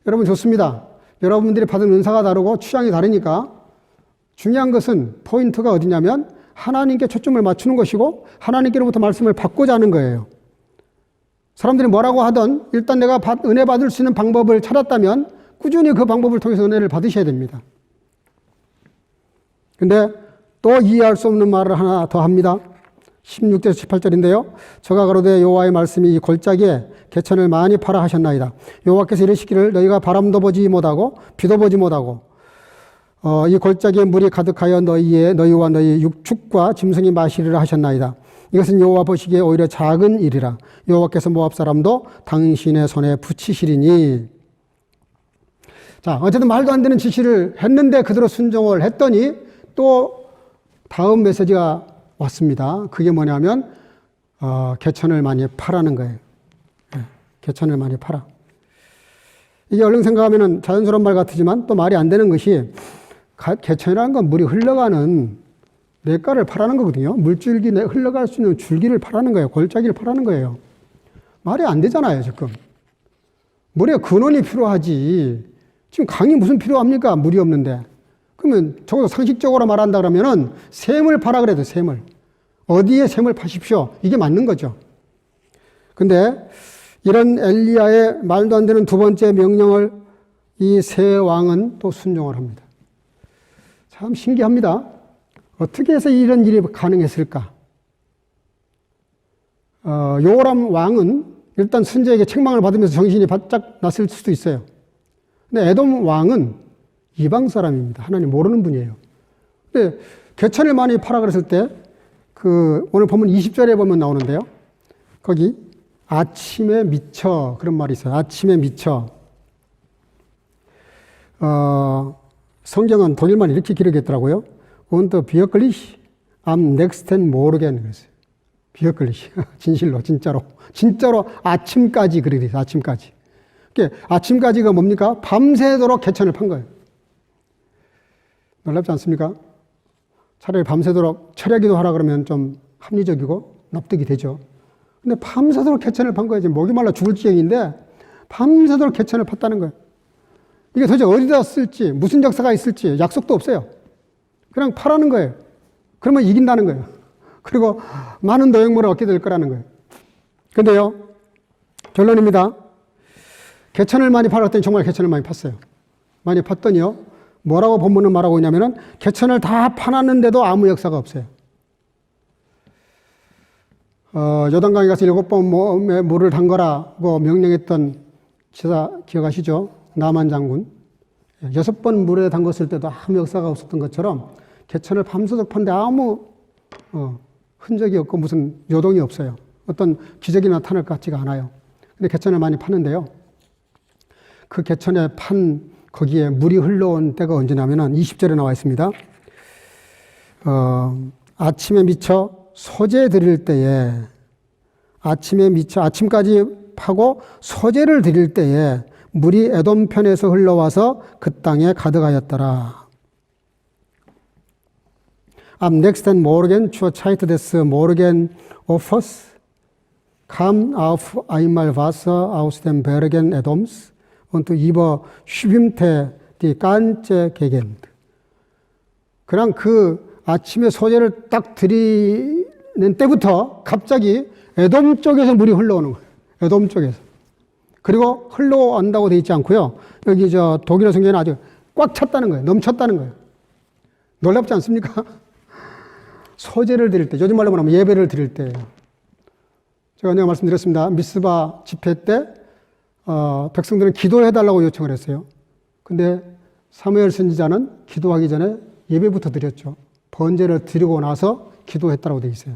여러분 좋습니다. 여러분들이 받은 은사가 다르고 취향이 다르니까 중요한 것은 포인트가 어디냐면 하나님께 초점을 맞추는 것이고 하나님께로부터 말씀을 받고자 하는 거예요. 사람들이 뭐라고 하든 일단 내가 은혜 받을 수 있는 방법을 찾았다면 꾸준히 그 방법을 통해서 은혜를 받으셔야 됩니다. 근데 또 이해할 수 없는 말을 하나 더 합니다. 16절에서 18절인데요. 저가 가로되 여호와의 말씀이 이 골짜기에 개천을 많이 파라 하셨나이다. 여호와께서 이르시기를 너희가 바람도 보지 못하고 비도 보지 못하고 이 골짜기에 물이 가득하여 너희와 너희 육축과 짐승이 마시리라 하셨나이다. 이것은 여호와 보시기에 오히려 작은 일이라. 여호와께서 모압 사람도 당신의 손에 붙이시리니. 자, 어쨌든 말도 안 되는 지시를 했는데 그대로 순종을 했더니 또 다음 메시지가 왔습니다. 그게 뭐냐면 개천을 많이 파라는 거예요. 개천을 많이 팔아. 이게 얼른 생각하면 자연스러운 말 같지만 또 말이 안 되는 것이 개천이라는 건 물이 흘러가는 냇가를 파라는 거거든요. 물줄기 흘러갈 수 있는 줄기를 파라는 거예요. 골짜기를 파라는 거예요. 말이 안 되잖아요, 지금. 물에 근원이 필요하지. 지금 강이 무슨 필요합니까? 물이 없는데. 그러면 적어도 상식적으로 말한다 그러면은 샘을 파라 그래도 샘을. 어디에 샘을 파십시오. 이게 맞는 거죠. 근데 이런 엘리야의 말도 안 되는 두 번째 명령을 이 세 왕은 또 순종을 합니다. 참 신기합니다. 어떻게 해서 이런 일이 가능했을까? 요람 왕은 일단 선지자에게 책망을 받으면서 정신이 바짝 났을 수도 있어요. 근데 에돔 왕은 이방 사람입니다. 하나님 모르는 분이에요. 근데 개천을 많이 파라 그랬을 때 오늘 본문 20절에 보면 나오는데요. 거기 아침에 미쳐 그런 말이 있어요. 아침에 미쳐. 성경은 독일말 이렇게 기록했더라고요. Und wirklich am nächsten Morgen 그랬어요. wirklich 진실로 진짜로 아침까지 그렇게 돼요. 아침까지. 그러니까 아침까지가 뭡니까? 밤새도록 개천을 판 거예요. 놀랍지 않습니까? 차라리 밤새도록 철야기도 하라 그러면 좀 합리적이고 납득이 되죠. 근데 밤새도록 개천을 판 거예요. 지금 목이 말라 죽을 지경인데 밤새도록 개천을 팠다는 거예요. 이게 도대체 어디다 쓸지 무슨 역사가 있을지 약속도 없어요. 그냥 파라는 거예요. 그러면 이긴다는 거예요. 그리고 많은 노획물을 얻게 될 거라는 거예요. 근데요, 결론입니다. 개천을 많이 팔았더니 정말 개천을 많이 팠어요. 많이 팠더니요, 뭐라고 본문은 말하고 있냐면은 개천을 다 파놨는데도 아무 역사가 없어요. 요단강에 가서 7번 몸에 물을 담가라고 명령했던 지사 기억하시죠? 나만 장군. 6번 물에 담갔을 때도 아무 역사가 없었던 것처럼 개천을 밤새도록 팠는데 아무 흔적이 없고 무슨 요동이 없어요. 어떤 기적이 나타날 것 같지가 않아요. 근데 개천을 많이 파는데요. 그 개천에 판 거기에 물이 흘러온 때가 언제냐면은 20절에 나와 있습니다. 아침에 미쳐 소재 드릴 때에 아침에 미쳐 아침까지 파고 소재를 드릴 때에 물이 에돔 편에서 흘러와서 그 땅에 가득하였더라. Am nächsten Morgen zur Zeit des Morgenopfers kam auf einmal Wasser aus den Bergen Edoms und überschwemmte die ganze Gegend. 그냥 그 아침에 소재를 딱 드리는 때부터 갑자기 에돔 쪽에서 물이 흘러오는 거예요. 에돔 쪽에서. 그리고 흘러온다고 되어 있지 않고요. 여기 독일어 성경에는 아주 꽉 찼다는 거예요. 넘쳤다는 거예요. 놀랍지 않습니까? 소재를 드릴 때, 요즘 말로 말하면 예배를 드릴 때예요. 제가 언젠가 말씀드렸습니다. 미스바 집회 때 백성들은 기도해달라고 요청을 했어요. 근데 사무엘 선지자는 기도하기 전에 예배부터 드렸죠. 번제를 드리고 나서 기도했다고 되어 있어요.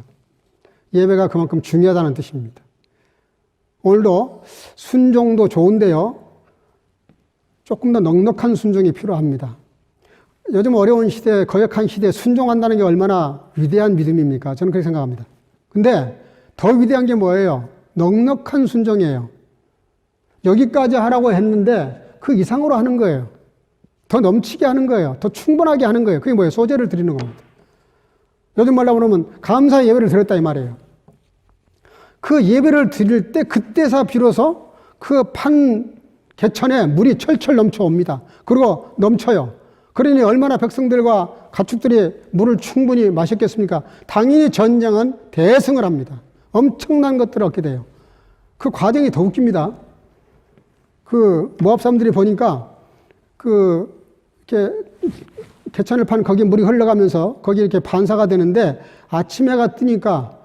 예배가 그만큼 중요하다는 뜻입니다. 오늘도 순종도 좋은데요. 조금 더 넉넉한 순종이 필요합니다. 요즘 어려운 시대, 거역한 시대에 순종한다는 게 얼마나 위대한 믿음입니까? 저는 그렇게 생각합니다. 근데 더 위대한 게 뭐예요? 넉넉한 순종이에요. 여기까지 하라고 했는데 그 이상으로 하는 거예요. 더 넘치게 하는 거예요. 더 충분하게 하는 거예요. 그게 뭐예요? 소재를 드리는 겁니다. 요즘 말로 그러면 감사의 예배를 드렸다 이 말이에요. 그 예배를 드릴 때 그때서 비로소 그 판 개천에 물이 철철 넘쳐옵니다. 그리고 넘쳐요. 그러니 얼마나 백성들과 가축들이 물을 충분히 마셨겠습니까? 당연히 전쟁은 대승을 합니다. 엄청난 것들을 얻게 돼요. 그 과정이 더 웃깁니다. 모압 사람들이 보니까 이렇게 개천을 판 거기 물이 흘러가면서 거기 이렇게 반사가 되는데 아침 해가 뜨니까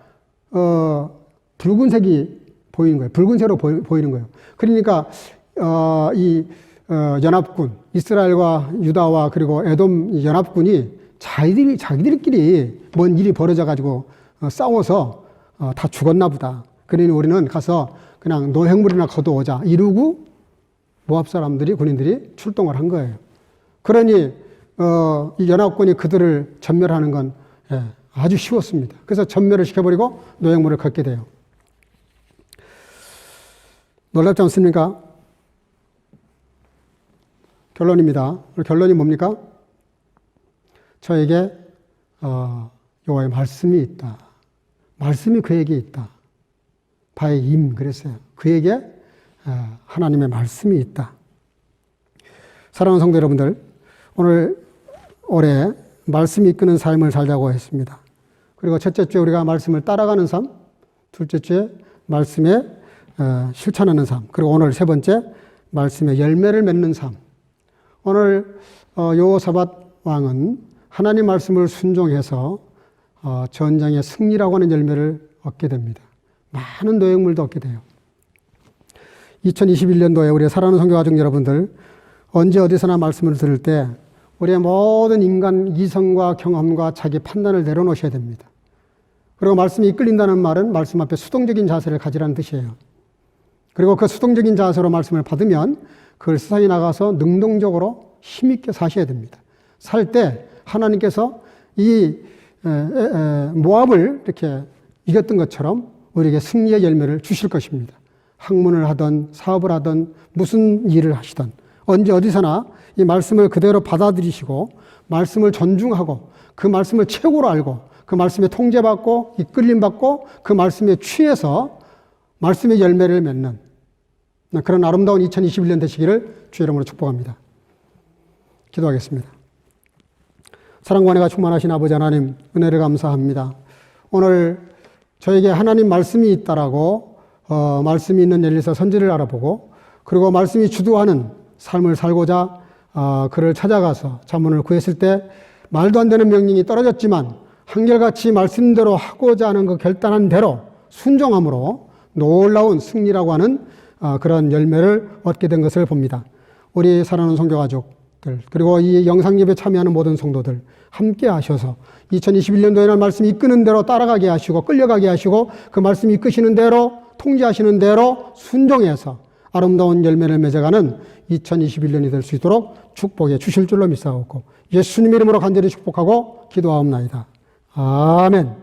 붉은색이 보이는 거예요. 붉은색으로 보이는 거예요. 그러니까 연합군, 이스라엘과 유다와 그리고 에돔 연합군이 자기들끼리 뭔 일이 벌어져가지고 싸워서 다 죽었나 보다. 그러니 우리는 가서 그냥 노획물이나 거두오자 이러고 모압 사람들이, 군인들이 출동을 한 거예요. 그러니 이 연합군이 그들을 전멸하는 건 아주 쉬웠습니다. 그래서 전멸을 시켜버리고 노획물을 걷게 돼요. 놀랍지 않습니까? 결론입니다. 결론이 뭡니까? 저에게 여호와의 말씀이 있다. 말씀이 그에게 있다. 바의 임 그랬어요. 그에게 하나님의 말씀이 있다. 사랑하는 성도 여러분들, 올해 말씀이 이끄는 삶을 살자고 했습니다. 그리고 첫째 주에 우리가 말씀을 따라가는 삶, 둘째 주에 말씀에 실천하는 삶, 그리고 오늘 세 번째 말씀의 열매를 맺는 삶. 오늘 여호사밧 왕은 하나님 말씀을 순종해서 전쟁의 승리라고 하는 열매를 얻게 됩니다. 많은 노획물도 얻게 돼요. 2021년도에 우리 사랑하는 성교가족 여러분들, 언제 어디서나 말씀을 들을 때 우리의 모든 인간 이성과 경험과 자기 판단을 내려놓으셔야 됩니다. 그리고 말씀이 이끌린다는 말은 말씀 앞에 수동적인 자세를 가지라는 뜻이에요. 그리고 그 수동적인 자세로 말씀을 받으면 그걸 세상에 나가서 능동적으로 힘있게 사셔야 됩니다. 살 때 하나님께서 이 모압을 이렇게 이겼던 것처럼 우리에게 승리의 열매를 주실 것입니다. 학문을 하든 사업을 하든 무슨 일을 하시든 언제 어디서나 이 말씀을 그대로 받아들이시고 말씀을 존중하고 그 말씀을 최고로 알고 그 말씀에 통제받고 이끌림받고 그 말씀에 취해서 말씀의 열매를 맺는 그런 아름다운 2021년 되시기를 주의 이름으로 축복합니다. 기도하겠습니다. 사랑과 은혜가 충만하신 아버지 하나님, 은혜를 감사합니다. 오늘 저에게 하나님 말씀이 있다라고 말씀이 있는 엘리사 선지를 알아보고 그리고 말씀이 주도하는 삶을 살고자 그를 찾아가서 자문을 구했을 때 말도 안 되는 명령이 떨어졌지만 한결같이 말씀대로 하고자 하는 그 결단한 대로 순종함으로 놀라운 승리라고 하는 그런 열매를 얻게 된 것을 봅니다. 우리 사랑하는 성교가족들 그리고 이 영상예배에 참여하는 모든 성도들 함께 하셔서 2021년도에는 말씀이 이끄는 대로 따라가게 하시고 끌려가게 하시고 그 말씀이 이끄시는 대로 통제하시는 대로 순종해서 아름다운 열매를 맺어가는 2021년이 될 수 있도록 축복해 주실 줄로 믿사옵고 예수님 이름으로 간절히 축복하고 기도하옵나이다. 아멘.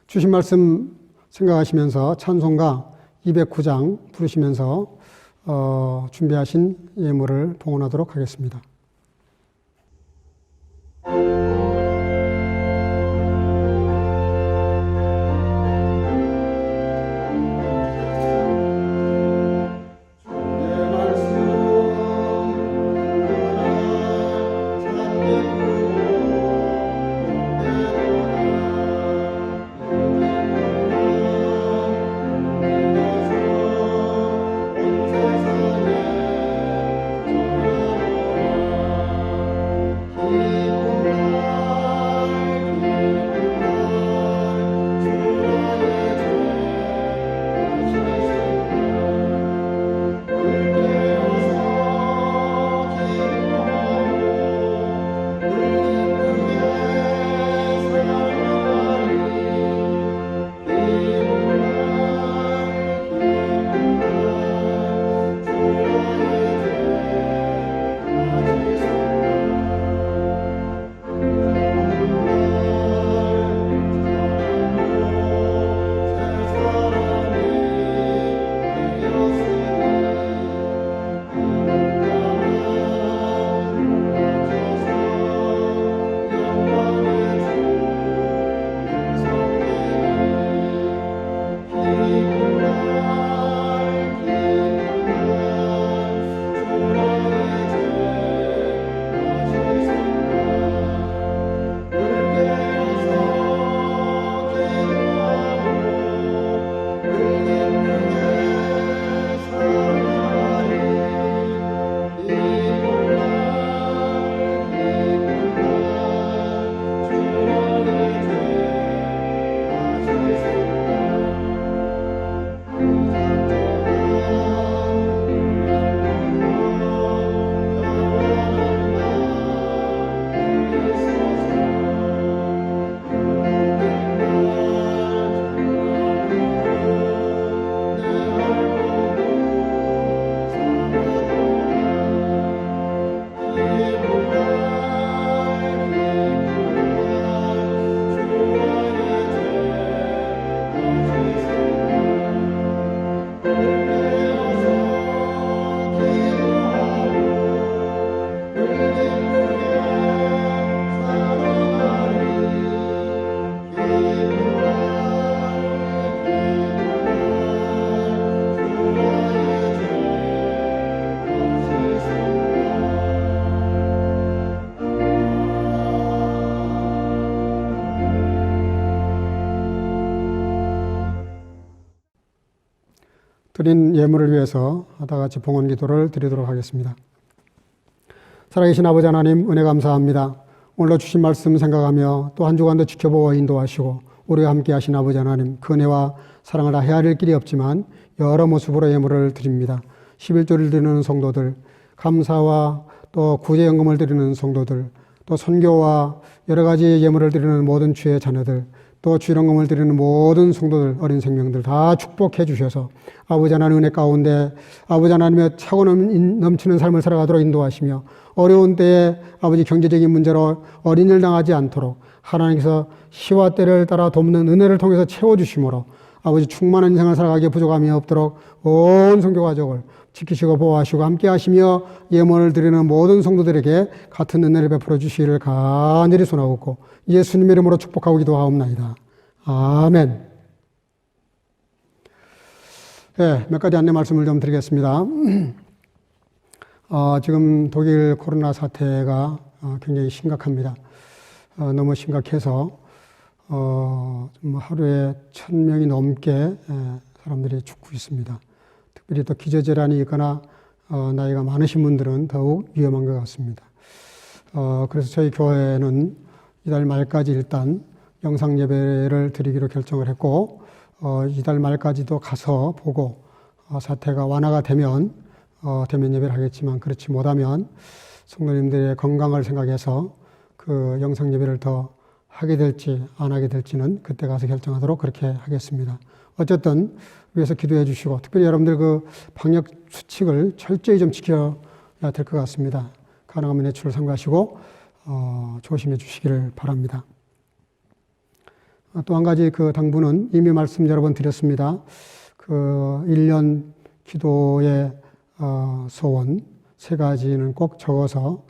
주신 말씀 생각하시면서 찬송가 209장 부르시면서 준비하신 예물을 봉헌하도록 하겠습니다. 드린 예물을 위해서 다 같이 봉헌 기도를 드리도록 하겠습니다. 살아계신 아버지 하나님, 은혜 감사합니다. 오늘도 주신 말씀 생각하며 또 한 주간도 지켜보고 인도하시고 우리와 함께 하신 아버지 하나님, 그 은혜와 사랑을 다 헤아릴 길이 없지만 여러 모습으로 예물을 드립니다. 11조를 드리는 성도들, 감사와 또 구제연금을 드리는 성도들, 또 선교와 여러 가지 예물을 드리는 모든 주의 자녀들, 또 주일헌금을 드리는 모든 성도들, 어린 생명들 다 축복해 주셔서 아버지 하나님 은혜 가운데 아버지 하나님의 차고 넘치는 삶을 살아가도록 인도하시며 어려운 때에 아버지 경제적인 문제로 어린 일 당하지 않도록 하나님께서 시와 때를 따라 돕는 은혜를 통해서 채워주심으로 아버지 충만한 인생을 살아가기에 부족함이 없도록 온 성교 가족을 지키시고 보호하시고 함께 하시며 예물을 드리는 모든 성도들에게 같은 은혜를 베풀어 주시기를 간절히 소원하고 예수님의 이름으로 축복하고 기도하옵나이다. 아멘. 네, 몇 가지 안내 말씀을 좀 드리겠습니다. 지금 독일 코로나 사태가 굉장히 심각합니다. 너무 심각해서 좀 하루에 1,000명이 넘게 사람들이 죽고 있습니다. 특별히 또 기저질환이 있거나 나이가 많으신 분들은 더욱 위험한 것 같습니다. 그래서 저희 교회는 이달 말까지 일단 영상 예배를 드리기로 결정을 했고 이달 말까지도 가서 보고 사태가 완화가 되면 대면 예배를 하겠지만 그렇지 못하면 성도님들의 건강을 생각해서 그 영상 예배를 더 하게 될지 안 하게 될지는 그때 가서 결정하도록 그렇게 하겠습니다. 어쨌든 위해서 기도해 주시고 특별히 여러분들 그 방역 수칙을 철저히 좀 지켜야 될 것 같습니다. 가능하면 외출을 삼가시고 조심해 주시기를 바랍니다. 또 한 가지 그 당부는 이미 말씀 여러 번 드렸습니다. 그 1년 기도의 소원 3가지는 꼭 적어서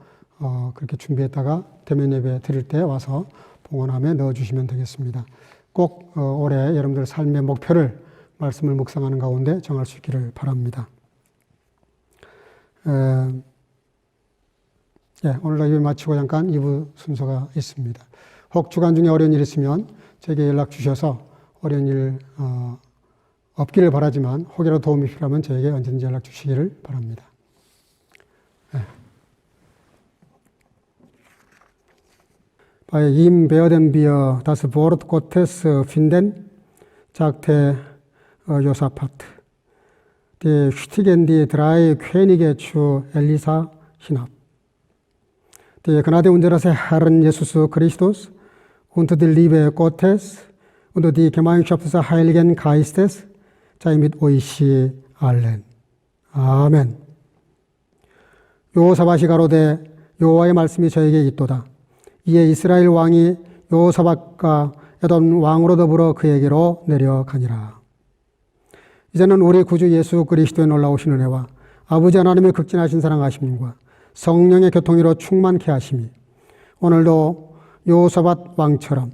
그렇게 준비했다가 대면 예배 드릴 때 와서 봉헌함에 넣어주시면 되겠습니다. 꼭 올해 여러분들 삶의 목표를 말씀을 묵상하는 가운데 정할 수 있기를 바랍니다. 오늘 예배 마치고 잠깐 2부 순서가 있습니다. 혹 주간 중에 어려운 일 있으면 제게 연락 주셔서 어려운 일 없기를 바라지만 혹이라도 도움이 필요하면 저에게 언제든지 연락 주시기를 바랍니다. Bei ihm werden wir das Wort Gottes finden, sagte Josaphat. Die stiegen die 3 Könige zu Elisa hinab. Die Gnade unseres Herrn Jesus Christus und die Liebe Gottes und die Gemeinschaft des Heiligen Geistes sei mit euch allen. 아멘. 여호사밧이 가로되 여호와의 말씀이 저에게 있도다. 이에 이스라엘 왕이 여호사밧과 에돔 왕으로 더불어 그에게로 내려가니라. 이제는 우리 구주 예수 그리스도의 놀라우신 은혜와 아버지 하나님의 극진하신 사랑하심과 성령의 교통으로 충만케 하심이 오늘도 여호사밧 왕처럼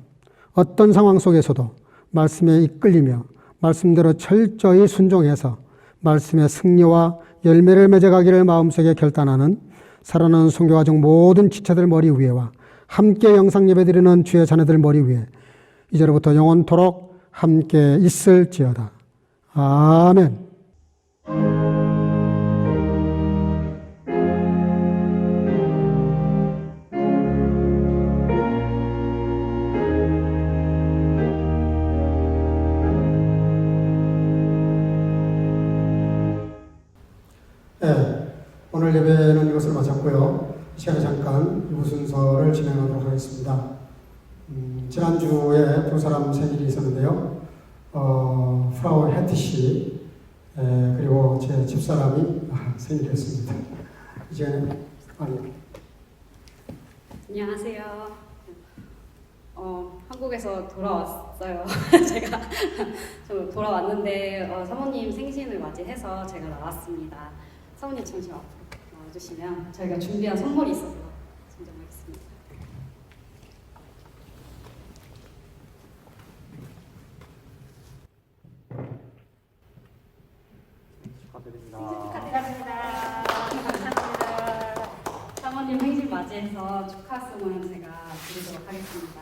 어떤 상황 속에서도 말씀에 이끌리며 말씀대로 철저히 순종해서 말씀의 승리와 열매를 맺어가기를 마음속에 결단하는 살아나는 선교가족 모든 지체들 머리 위에와 함께 영상 예배드리는 주의 자녀들 머리 위에 이제로부터 영원토록 함께 있을지어다. 아멘. 오늘 예배는 이것을 마쳤고요. 이 시간에 잠깐 이부 순서를 진행하도록 하겠습니다. 지난주에 두 사람 생일이 있었는데요. 프라우 해트 씨 그리고 제 집사람이 생일이었습니다. 이 시간에 안녕하세요. 한국에서 돌아왔어요. 제가 좀 돌아왔는데 사모님 생신을 맞이해서 제가 나왔습니다. 사모님 잠시 앞으로 나와주시면 저희가 준비한 선물이 있어서 증정하겠습니다. 축하드립니다. 감사합니다. 사모님 생신 맞이해서 축하송을 제가 드리도록 하겠습니다.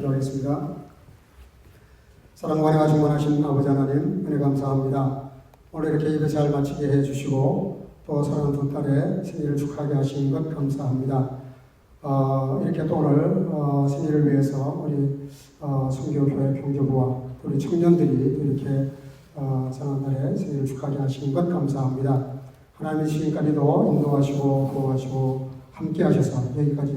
기도하겠습니다. 사랑과 은혜가 충만하신 아버지 하나님, 은혜 감사합니다. 오늘 이렇게 예배 잘 마치게 해주시고 또 사랑하는 두 딸의 생일을 축하하게 하신 것 감사합니다. 이렇게 또 오늘 생일을 위해서 우리 성교교회 경조부와 우리 청년들이 이렇게 사랑하는 딸의 생일을 축하하게 하신 것 감사합니다. 하나님의 지금까지도 인도하시고 보호하시고 함께 하셔서 여기까지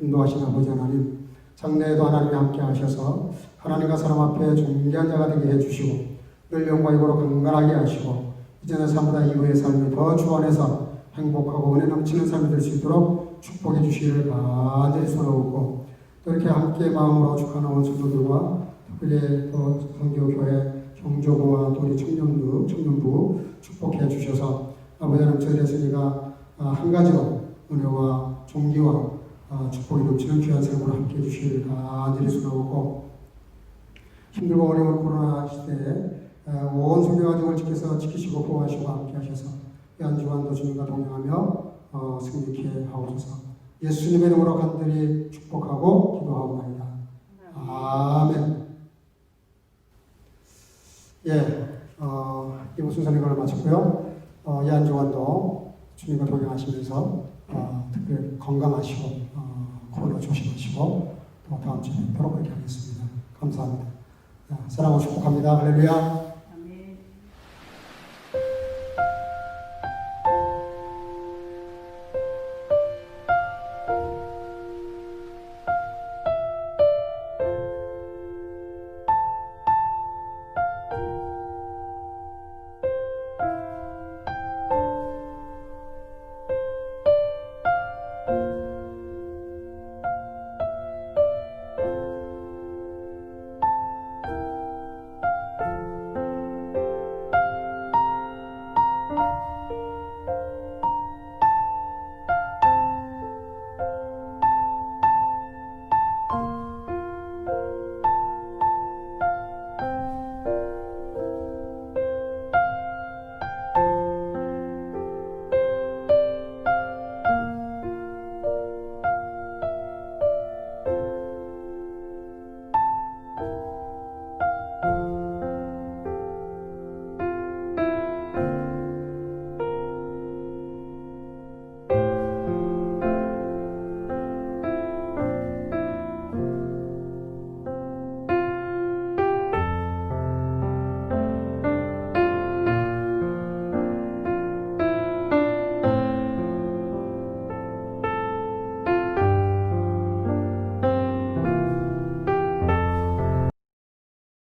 인도하신 아버지 하나님, 장래에도 하나님이 함께 하셔서 하나님과 사람 앞에 존귀한 자가 되게 해주시고 늘 영과 힘으로 강건하게 하시고 이전의 삶보다 이후의 삶이 더 주안해서 행복하고 은혜 넘치는 삶이 될 수 있도록 축복해 주시기를 간절히 소원하고, 또 이렇게 함께 마음으로 축하하는 성도들과 특별히 또 성교교회 경조부와 또 우리 청년부 축복해 주셔서 아버지 하나님, 저희의 승리가 한 가지로 은혜와 존귀와 축복이 넘치는 귀한 삶으로 함께해 주시기를 간절히 소원하고, 힘들고 어려운 코로나 시대에 온 성경 가족을 지키시고 보호하시고 함께하셔서 이 한 주간도 주님과 동행하며 승리케 하옵소서. 예수님의 이름으로 간절히 축복하고 기도하옵나이다. 아멘. 이번 순서는 이걸 마쳤고요. 이 한 주간도 주님과 동행하시면서 특별히 건강하시고 코로나 조심하시고 또 다음 주에 뵙도록 그렇게 하겠습니다. 감사합니다. 사랑하고 축복합니다. 할렐루야.